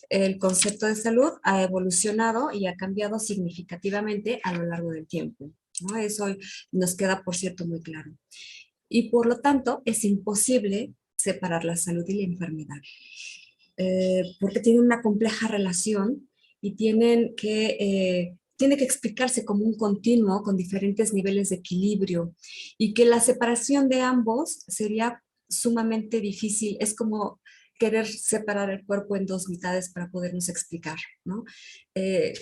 el concepto de salud ha evolucionado y ha cambiado significativamente a lo largo del tiempo, ¿no? Eso nos queda, por cierto, muy claro. Y por lo tanto, es imposible separar la salud y la enfermedad, porque tienen una compleja relación y tiene que explicarse como un continuo con diferentes niveles de equilibrio y que la separación de ambos sería sumamente difícil. Es como querer separar el cuerpo en dos mitades para podernos explicar, ¿no? Eh,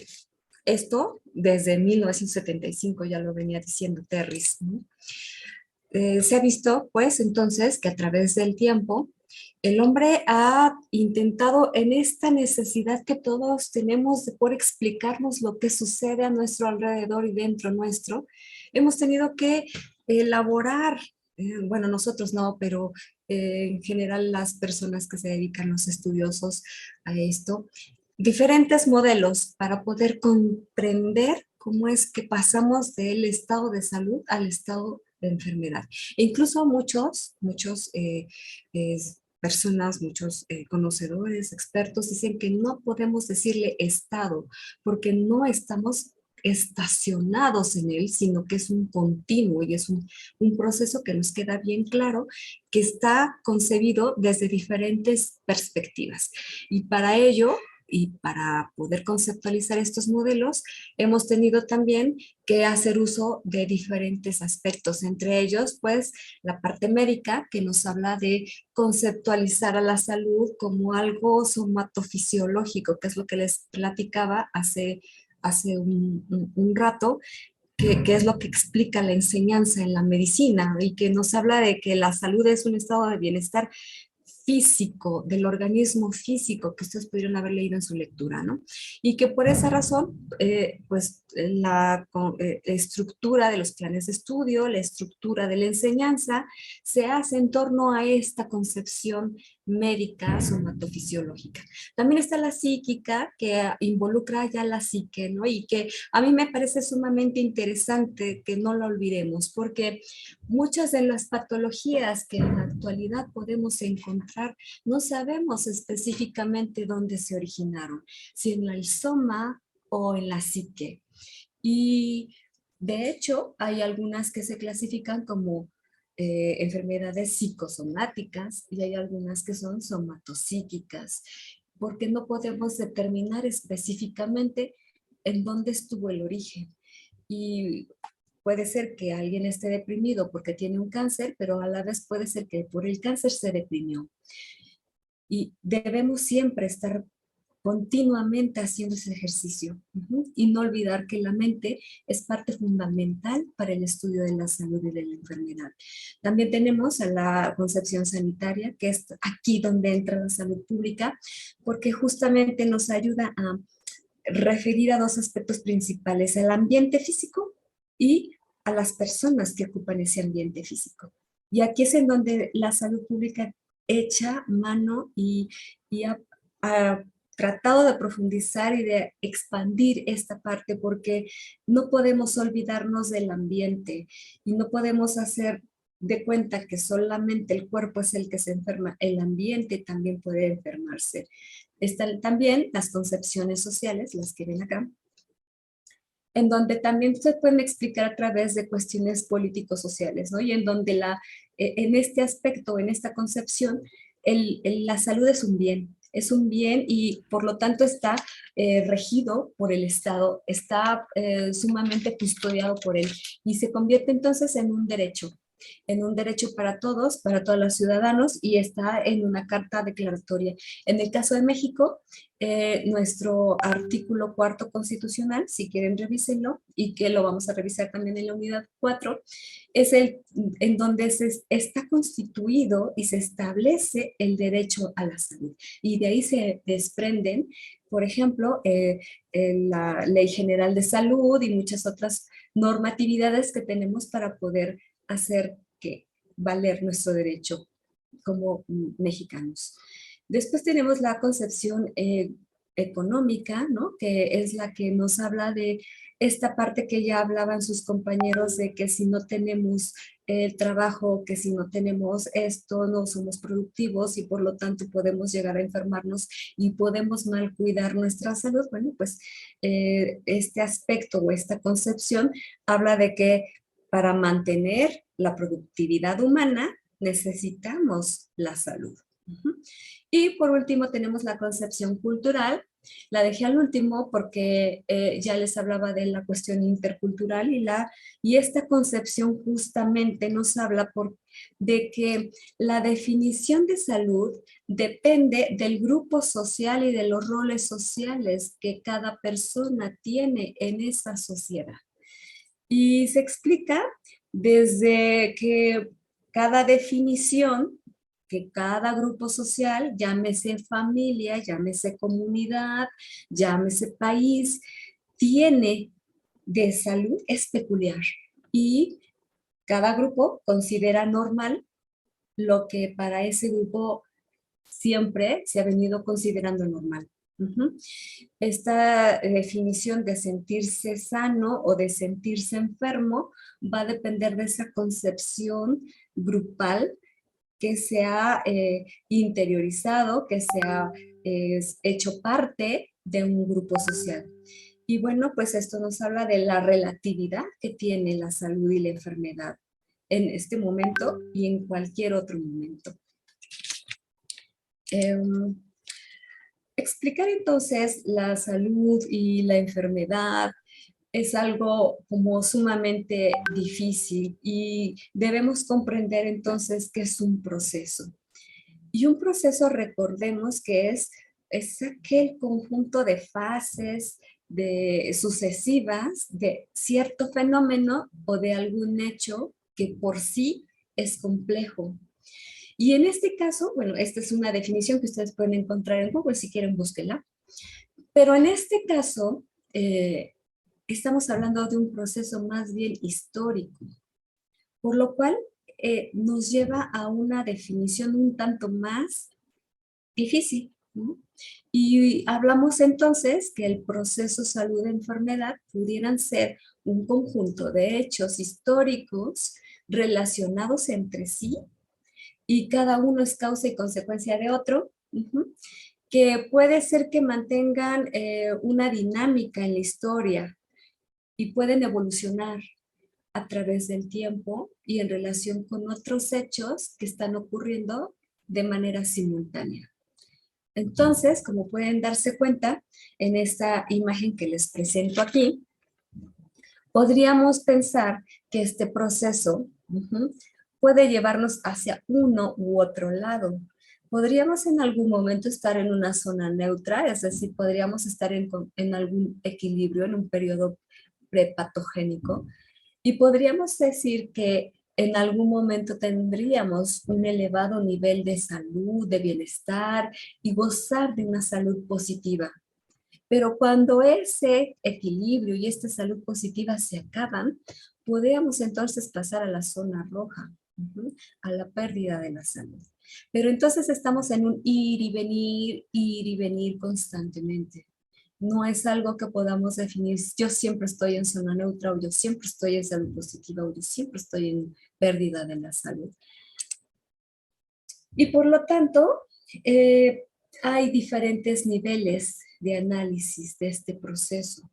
Esto desde 1975 ya lo venía diciendo Terris, ¿no? Se ha visto, pues, entonces, que a través del tiempo, el hombre ha intentado en esta necesidad que todos tenemos de poder explicarnos lo que sucede a nuestro alrededor y dentro nuestro, hemos tenido que elaborar, bueno, nosotros no, pero en general las personas que se dedican, los estudiosos a esto, diferentes modelos para poder comprender cómo es que pasamos del estado de salud al estado de enfermedad. E incluso eh, personas, muchos conocedores, expertos, dicen que no podemos decirle estado, porque no estamos estacionados en él, sino que es un continuo y es un proceso que nos queda bien claro, que está concebido desde diferentes perspectivas. Y para ello, y para poder conceptualizar estos modelos, hemos tenido también que hacer uso de diferentes aspectos, entre ellos, pues, la parte médica, que nos habla de conceptualizar a la salud como algo somatofisiológico, que es lo que les platicaba hace un rato, que es lo que explica la enseñanza en la medicina y que nos habla de que la salud es un estado de bienestar físico, del organismo físico que ustedes pudieron haber leído en su lectura, ¿no? Y que por esa razón, pues la estructura de los planes de estudio, la estructura de la enseñanza, se hace en torno a esta concepción médica somatofisiológica. También está la psíquica, que involucra ya la psique, ¿no? Y que a mí me parece sumamente interesante que no la olvidemos, porque muchas de las patologías que en la actualidad podemos encontrar, no sabemos específicamente dónde se originaron, si en el soma o en la psique. Y de hecho, hay algunas que se clasifican como enfermedades psicosomáticas y hay algunas que son somatopsíquicas, porque no podemos determinar específicamente en dónde estuvo el origen. Y puede ser que alguien esté deprimido porque tiene un cáncer, pero a la vez puede ser que por el cáncer se deprimió. Y debemos siempre estar continuamente haciendo ese ejercicio. Y no olvidar que la mente es parte fundamental para el estudio de la salud y de la enfermedad. También tenemos a la concepción sanitaria, que es aquí donde entra la salud pública, porque justamente nos ayuda a referir a dos aspectos principales, el ambiente físico y a las personas que ocupan ese ambiente físico. Y aquí es en donde la salud pública echa mano y ha tratado de profundizar y de expandir esta parte, porque no podemos olvidarnos del ambiente y no podemos hacer de cuenta que solamente el cuerpo es el que se enferma, el ambiente también puede enfermarse. Están también las concepciones sociales, las que ven acá, en donde también se pueden explicar a través de cuestiones político-sociales, ¿no? Y en donde en este aspecto, en esta concepción, la salud es un bien y por lo tanto está regido por el Estado, está sumamente custodiado por él y se convierte entonces en un derecho para todos los ciudadanos y está en una carta declaratoria. En el caso de México, nuestro artículo cuarto constitucional, si quieren revísenlo, y que lo vamos a revisar también en la unidad 4, es el en donde está constituido y se establece el derecho a la salud. Y de ahí se desprenden, por ejemplo, la Ley General de Salud y muchas otras normatividades que tenemos para poder hacer que valer nuestro derecho como mexicanos. Después tenemos la concepción económica, ¿no? Que es la que nos habla de esta parte que ya hablaban sus compañeros de que si no tenemos el trabajo, que si no tenemos esto, no somos productivos y por lo tanto podemos llegar a enfermarnos y podemos mal cuidar nuestra salud. Bueno, pues este aspecto o esta concepción habla de que para mantener la productividad humana necesitamos la salud. Y por último tenemos la concepción cultural. La dejé al último porque ya les hablaba de la cuestión intercultural y esta concepción justamente nos habla de que la definición de salud depende del grupo social y de los roles sociales que cada persona tiene en esa sociedad. Y se explica desde que cada definición, que cada grupo social, llámese familia, llámese comunidad, llámese país, tiene de salud es peculiar. Y cada grupo considera normal lo que para ese grupo siempre se ha venido considerando normal. Esta definición de sentirse sano o de sentirse enfermo va a depender de esa concepción grupal que se ha interiorizado, que se ha hecho parte de un grupo social. Y bueno, pues esto nos habla de la relatividad que tiene la salud y la enfermedad en este momento y en cualquier otro momento. Explicar entonces la salud y la enfermedad es algo como sumamente difícil y debemos comprender entonces que es un proceso. Y un proceso, recordemos que es aquel conjunto de fases sucesivas de cierto fenómeno o de algún hecho que por sí es complejo. Y en este caso, bueno, esta es una definición que ustedes pueden encontrar en Google, si quieren búsquenla. Pero en este caso, estamos hablando de un proceso más bien histórico, por lo cual nos lleva a una definición un tanto más difícil, ¿no? Y hablamos entonces que el proceso salud-enfermedad pudieran ser un conjunto de hechos históricos relacionados entre sí y cada uno es causa y consecuencia de otro, que puede ser que mantengan una dinámica en la historia y pueden evolucionar a través del tiempo y en relación con otros hechos que están ocurriendo de manera simultánea. Entonces, como pueden darse cuenta en esta imagen que les presento aquí, podríamos pensar que este proceso puede llevarnos hacia uno u otro lado. Podríamos en algún momento estar en una zona neutra, es decir, podríamos estar en algún equilibrio, en un periodo prepatogénico, y podríamos decir que en algún momento tendríamos un elevado nivel de salud, de bienestar y gozar de una salud positiva. Pero cuando ese equilibrio y esta salud positiva se acaban, podríamos entonces pasar a la zona roja, a la pérdida de la salud. Pero entonces estamos en un ir y venir constantemente. No es algo que podamos definir, yo siempre estoy en zona neutra, o yo siempre estoy en salud positiva, o yo siempre estoy en pérdida de la salud. Y por lo tanto, hay diferentes niveles de análisis de este proceso,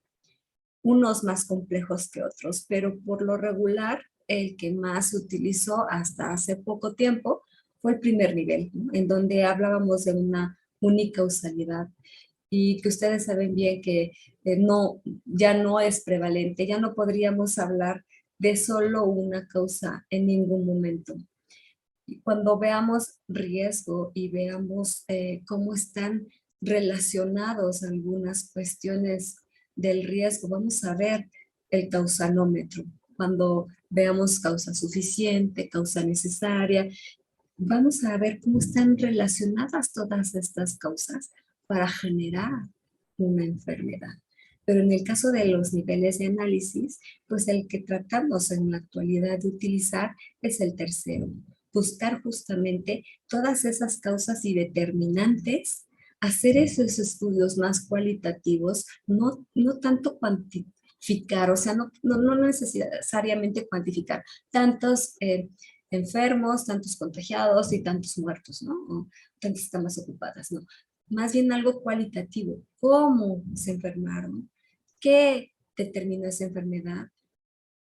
unos más complejos que otros, pero por lo regular, el que más se utilizó hasta hace poco tiempo fue el primer nivel, ¿no? En donde hablábamos de una unicausalidad y que ustedes saben bien que ya no es prevalente, ya no podríamos hablar de solo una causa en ningún momento. Cuando veamos riesgo y veamos cómo están relacionados algunas cuestiones del riesgo, vamos a ver el causalómetro. Cuando veamos causa suficiente, causa necesaria, vamos a ver cómo están relacionadas todas estas causas para generar una enfermedad. Pero en el caso de los niveles de análisis, pues el que tratamos en la actualidad de utilizar es el tercero. Buscar justamente todas esas causas y determinantes, hacer esos estudios más cualitativos, no tanto o sea, no necesariamente cuantificar tantos enfermos, tantos contagiados y tantos muertos, ¿no? O tantas camas ocupadas, no. Más bien algo cualitativo. ¿Cómo se enfermaron? ¿Qué determinó esa enfermedad?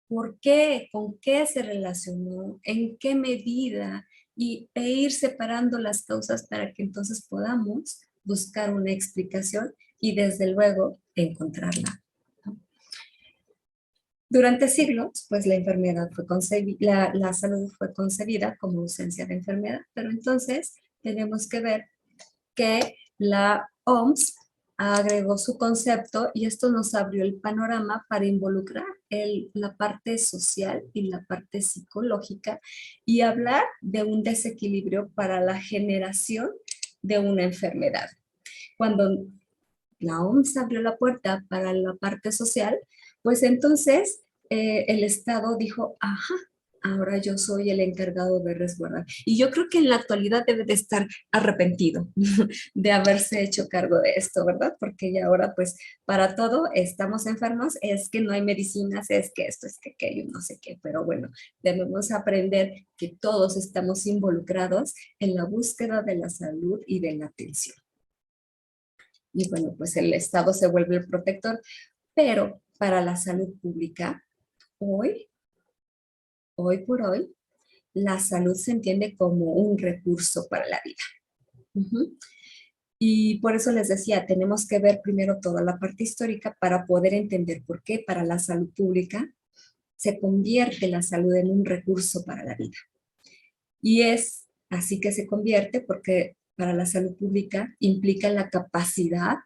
¿Por qué? ¿Con qué se relacionó? ¿En qué medida? E ir separando las causas para que entonces podamos buscar una explicación y desde luego encontrarla, ¿no? Durante siglos, pues la enfermedad fue concebida, la salud fue concebida como ausencia de enfermedad, pero entonces tenemos que ver que la OMS agregó su concepto y esto nos abrió el panorama para involucrar la parte social y la parte psicológica y hablar de un desequilibrio para la generación de una enfermedad. Cuando la OMS abrió la puerta para la parte social, pues entonces el Estado dijo, ajá, ahora yo soy el encargado de resguardar. Y yo creo que en la actualidad debe de estar arrepentido de haberse hecho cargo de esto, ¿verdad? Porque ya ahora pues para todo estamos enfermos, es que no hay medicinas, es que esto, es que aquello, no sé qué, pero bueno, debemos aprender que todos estamos involucrados en la búsqueda de la salud y de la atención. Y bueno, pues el Estado se vuelve el protector, pero para la salud pública, hoy, hoy por hoy, la salud se entiende como un recurso para la vida. Uh-huh. Y por eso les decía, tenemos que ver primero toda la parte histórica para poder entender por qué para la salud pública se convierte la salud en un recurso para la vida. Y es así que se convierte porque para la salud pública implica la capacidad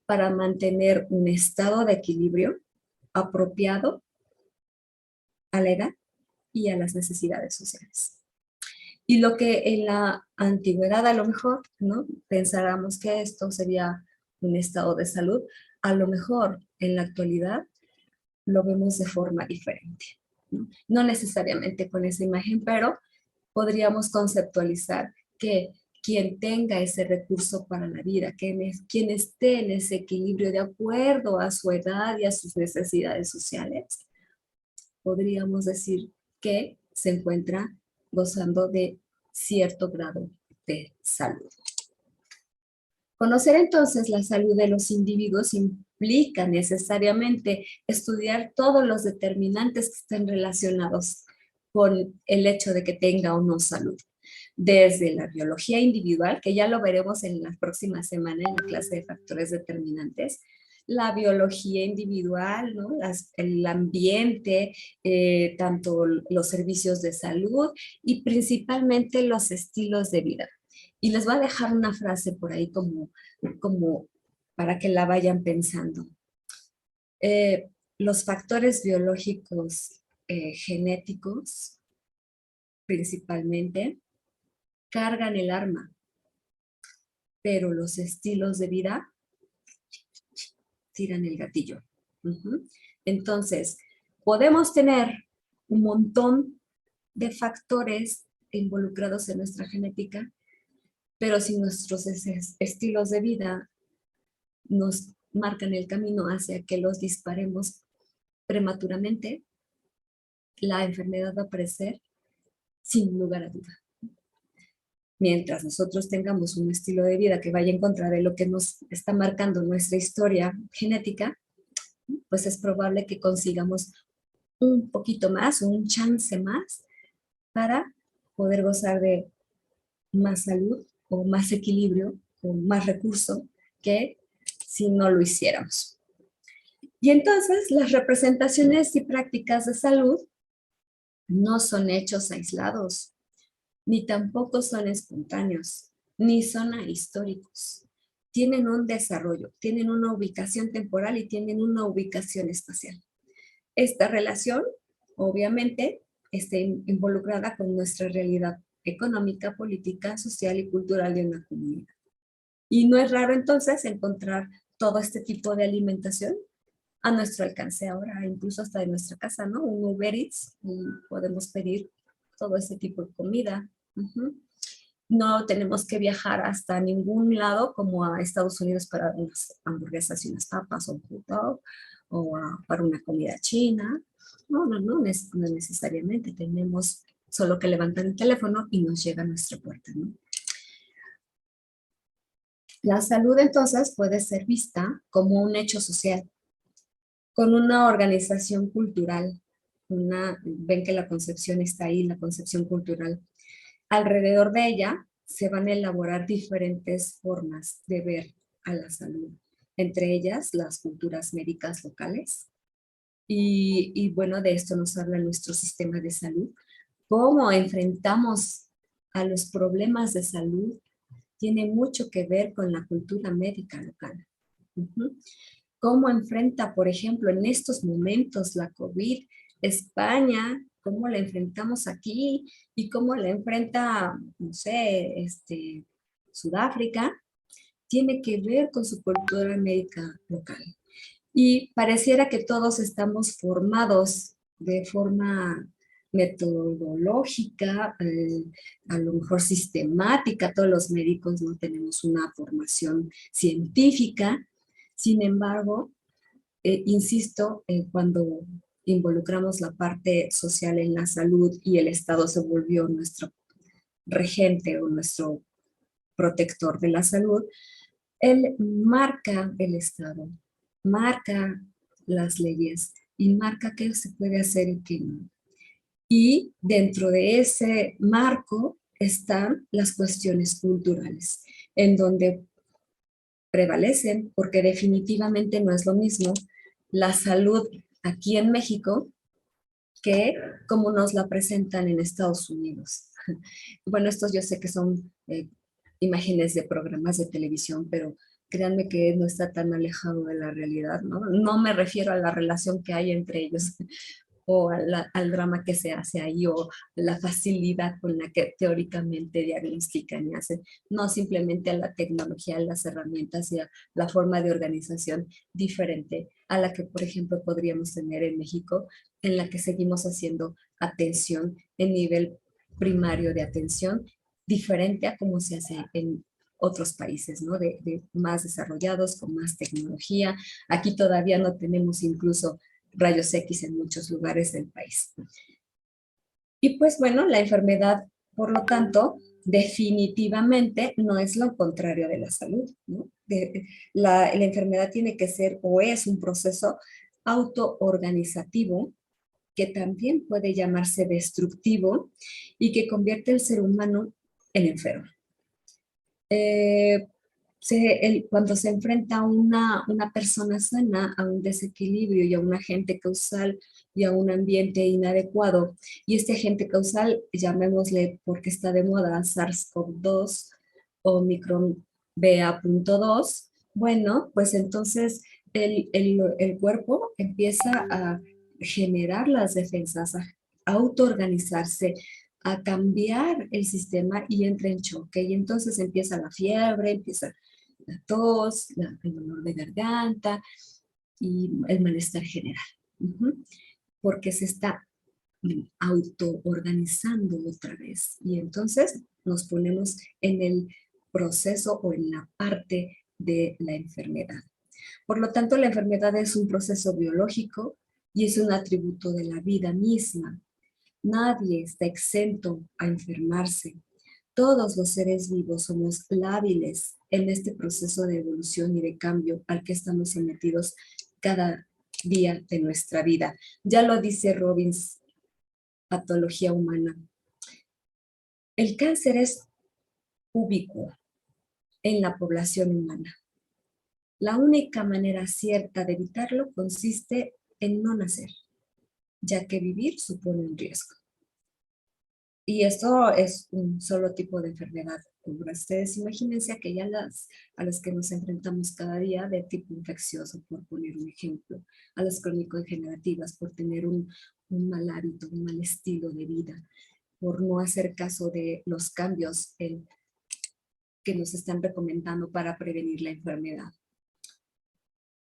para mantener un estado de equilibrio apropiado a la edad y a las necesidades sociales. Y lo que en la antigüedad a lo mejor, ¿no? Pensáramos que esto sería un estado de salud, a lo mejor en la actualidad lo vemos de forma diferente, ¿no? No necesariamente con esa imagen, pero podríamos conceptualizar que quien tenga ese recurso para la vida, quien esté en ese equilibrio de acuerdo a su edad y a sus necesidades sociales, podríamos decir que se encuentra gozando de cierto grado de salud. Conocer entonces la salud de los individuos implica necesariamente estudiar todos los determinantes que estén relacionados con el hecho de que tenga o no salud. Desde la biología individual, que ya lo veremos en la próxima semana en la clase de factores determinantes, la biología individual, ¿no? El ambiente, tanto los servicios de salud y principalmente los estilos de vida. Y les voy a dejar una frase por ahí como para que la vayan pensando. Los factores biológicos genéticos, principalmente, cargan el arma, pero los estilos de vida tiran el gatillo. Uh-huh. Entonces, podemos tener un montón de factores involucrados en nuestra genética, pero si nuestros estilos de vida nos marcan el camino hacia que los disparemos prematuramente, la enfermedad va a aparecer sin lugar a duda. Mientras nosotros tengamos un estilo de vida que vaya en contra de lo que nos está marcando nuestra historia genética, pues es probable que consigamos un poquito más, un chance más para poder gozar de más salud o más equilibrio o más recurso que si no lo hiciéramos. Y entonces las representaciones y prácticas de salud no son hechos aislados, ni tampoco son espontáneos, ni son ahistóricos. Tienen un desarrollo, tienen una ubicación temporal y tienen una ubicación espacial. Esta relación, obviamente, está involucrada con nuestra realidad económica, política, social y cultural de una comunidad. Y no es raro entonces encontrar todo este tipo de alimentación a nuestro alcance ahora, incluso hasta de nuestra casa, ¿no? Un Uber Eats y podemos pedir todo ese tipo de comida. Uh-huh. No tenemos que viajar hasta ningún lado como a Estados Unidos para unas hamburguesas y unas papas o un hot dog para una comida china. No necesariamente. Tenemos solo que levantar el teléfono y nos llega a nuestra puerta, ¿no? La salud entonces puede ser vista como un hecho social, con una organización cultural. Ven que la concepción está ahí, la concepción cultural. Alrededor de ella se van a elaborar diferentes formas de ver a la salud, entre ellas las culturas médicas locales. Y bueno, de esto nos habla nuestro sistema de salud. Cómo enfrentamos a los problemas de salud tiene mucho que ver con la cultura médica local. Ujú. Cómo enfrenta, por ejemplo, en estos momentos la COVID, España, cómo la enfrentamos aquí y cómo la enfrenta, no sé, Sudáfrica, tiene que ver con su cultura médica local. Y pareciera que todos estamos formados de forma metodológica, a lo mejor sistemática, todos los médicos no tenemos una formación científica. Sin embargo, insisto, cuando involucramos la parte social en la salud y el Estado se volvió nuestro regente o nuestro protector de la salud, él marca el Estado, marca las leyes y marca qué se puede hacer y qué no. Y dentro de ese marco están las cuestiones culturales, en donde prevalecen, porque definitivamente no es lo mismo la salud aquí en México que como nos la presentan en Estados Unidos. Bueno, estos yo sé que son imágenes de programas de televisión, pero créanme que no está tan alejado de la realidad, ¿no? No me refiero a la relación que hay entre ellos o al drama que se hace ahí o la facilidad con la que teóricamente diagnostican y hacen, no simplemente a la tecnología, a las herramientas y a la forma de organización diferente a la que, por ejemplo, podríamos tener en México, en la que seguimos haciendo atención en nivel primario de atención, diferente a cómo se hace en otros países, ¿no? De más desarrollados, con más tecnología. Aquí todavía no tenemos incluso rayos X en muchos lugares del país. Y pues bueno, la enfermedad, por lo tanto, definitivamente no es lo contrario de la salud, ¿no? La enfermedad tiene que ser o es un proceso autoorganizativo que también puede llamarse destructivo y que convierte al ser humano en enfermo. Eh, cuando se enfrenta una persona sana a un desequilibrio y a un agente causal y a un ambiente inadecuado, y este agente causal, llamémosle porque está de moda SARS-CoV-2 o Micron BA.2, bueno, pues entonces el cuerpo empieza a generar las defensas, a autoorganizarse, a cambiar el sistema y entra en choque. Y entonces empieza la fiebre, empieza la tos, el dolor de garganta y el malestar general. Porque se está autoorganizando otra vez. Y entonces nos ponemos en el proceso o en la parte de la enfermedad. Por lo tanto, la enfermedad es un proceso biológico y es un atributo de la vida misma. Nadie está exento a enfermarse. Todos los seres vivos somos lábiles en este proceso de evolución y de cambio al que estamos sometidos cada día de nuestra vida. Ya lo dice Robbins, Patología Humana. El cáncer es ubicuo en la población humana. La única manera cierta de evitarlo consiste en no nacer, ya que vivir supone un riesgo. Y esto es un solo tipo de enfermedad. Ustedes imagínense a las que nos enfrentamos cada día de tipo infeccioso, por poner un ejemplo, a las crónico-degenerativas, por tener un mal hábito, un mal estilo de vida, por no hacer caso de los cambios que nos están recomendando para prevenir la enfermedad.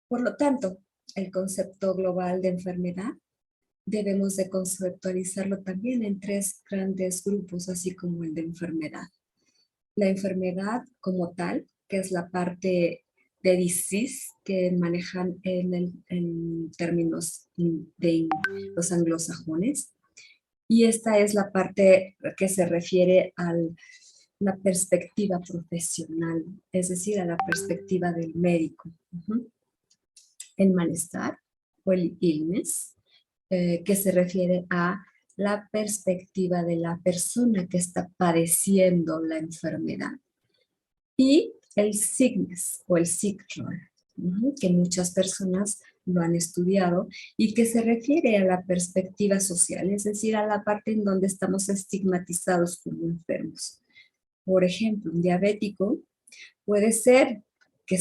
Por lo tanto, el concepto global de enfermedad debemos de conceptualizarlo también en tres grandes grupos, así como el de enfermedad. La enfermedad como tal, que es la parte de disease, que manejan en términos de los anglosajones. Y esta es la parte que se refiere a la perspectiva profesional, es decir, a la perspectiva del médico. El malestar o el illness, que se refiere a la perspectiva de la persona que está padeciendo la enfermedad. Y el sickness o el sick role, que muchas personas lo han estudiado y que se refiere a la perspectiva social, es decir, a la parte en donde estamos estigmatizados como enfermos. Por ejemplo, un diabético puede ser que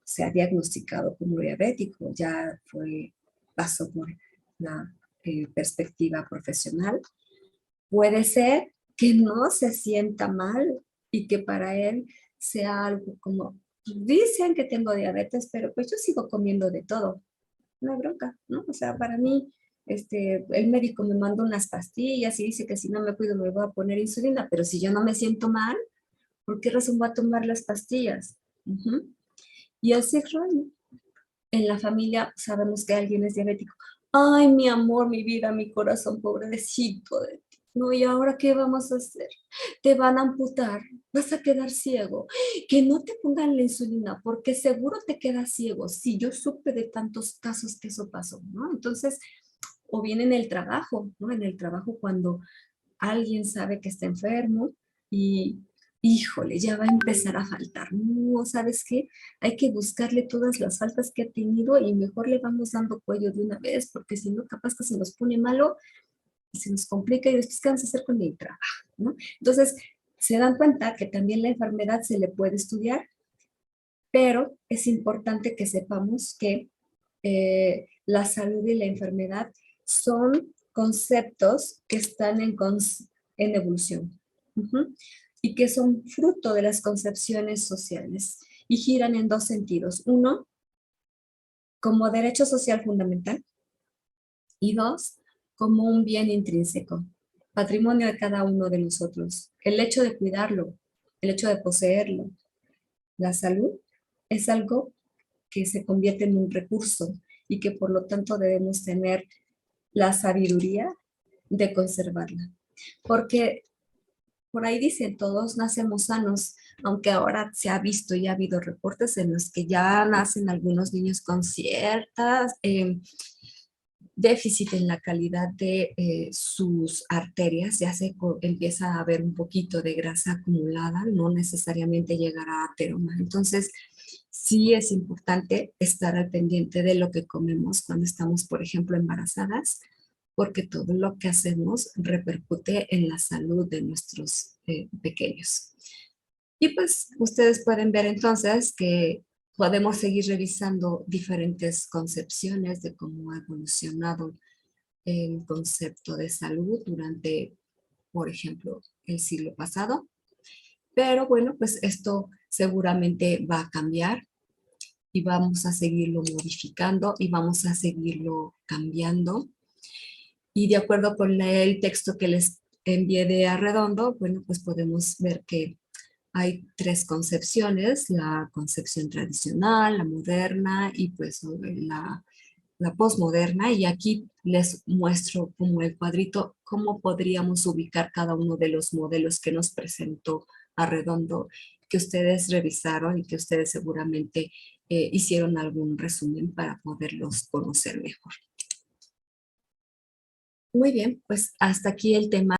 sea diagnosticado como diabético, ya pasó por la perspectiva profesional. Puede ser que no se sienta mal y que para él sea algo como, dicen que tengo diabetes, pero pues yo sigo comiendo de todo, no hay bronca, ¿no? O sea, para mí, el médico me mandó unas pastillas y dice que si no me cuido me voy a poner insulina, pero si yo no me siento mal, ¿por qué razón voy a tomar las pastillas? Y así es, en la familia sabemos que alguien es diabético. Ay, mi amor, mi vida, mi corazón, pobrecito de ti. No, ¿y ahora qué vamos a hacer? Te van a amputar, vas a quedar ciego. Que no te pongan la insulina, porque seguro te quedas ciego. Sí, yo supe de tantos casos que eso pasó, ¿no? Entonces, o bien en el trabajo, ¿no? En el trabajo cuando alguien sabe que está enfermo y, híjole, ya va a empezar a faltar. No, ¿sabes qué? Hay que buscarle todas las faltas que ha tenido y mejor le vamos dando cuello de una vez, porque si no, capaz que se nos pone malo y se nos complica y después, ¿qué vamos a hacer con el trabajo? ¿No? Entonces, se dan cuenta que también la enfermedad se le puede estudiar, pero es importante que sepamos que la salud y la enfermedad son conceptos que están en evolución. Y que son fruto de las concepciones sociales y giran en dos sentidos. Uno, como derecho social fundamental y dos, como un bien intrínseco, patrimonio de cada uno de nosotros. El hecho de cuidarlo, el hecho de poseerlo, la salud es algo que se convierte en un recurso y que por lo tanto debemos tener la sabiduría de conservarla. Porque por ahí dicen, todos nacemos sanos, aunque ahora se ha visto y ha habido reportes en los que ya nacen algunos niños con ciertas déficit en la calidad de sus arterias, ya empieza a haber un poquito de grasa acumulada, no necesariamente llegará a ateroma. Entonces, sí es importante estar al pendiente de lo que comemos cuando estamos, por ejemplo, embarazadas, porque todo lo que hacemos repercute en la salud de nuestros pequeños. Y pues ustedes pueden ver entonces que podemos seguir revisando diferentes concepciones de cómo ha evolucionado el concepto de salud durante, por ejemplo, el siglo pasado. Pero bueno, pues esto seguramente va a cambiar y vamos a seguirlo modificando y vamos a seguirlo cambiando. Y de acuerdo con el texto que les envié de Arredondo, bueno, pues podemos ver que hay tres concepciones: la concepción tradicional, la moderna y pues la posmoderna. Y aquí les muestro como el cuadrito cómo podríamos ubicar cada uno de los modelos que nos presentó Arredondo, que ustedes revisaron y que ustedes seguramente hicieron algún resumen para poderlos conocer mejor. Muy bien, pues hasta aquí el tema.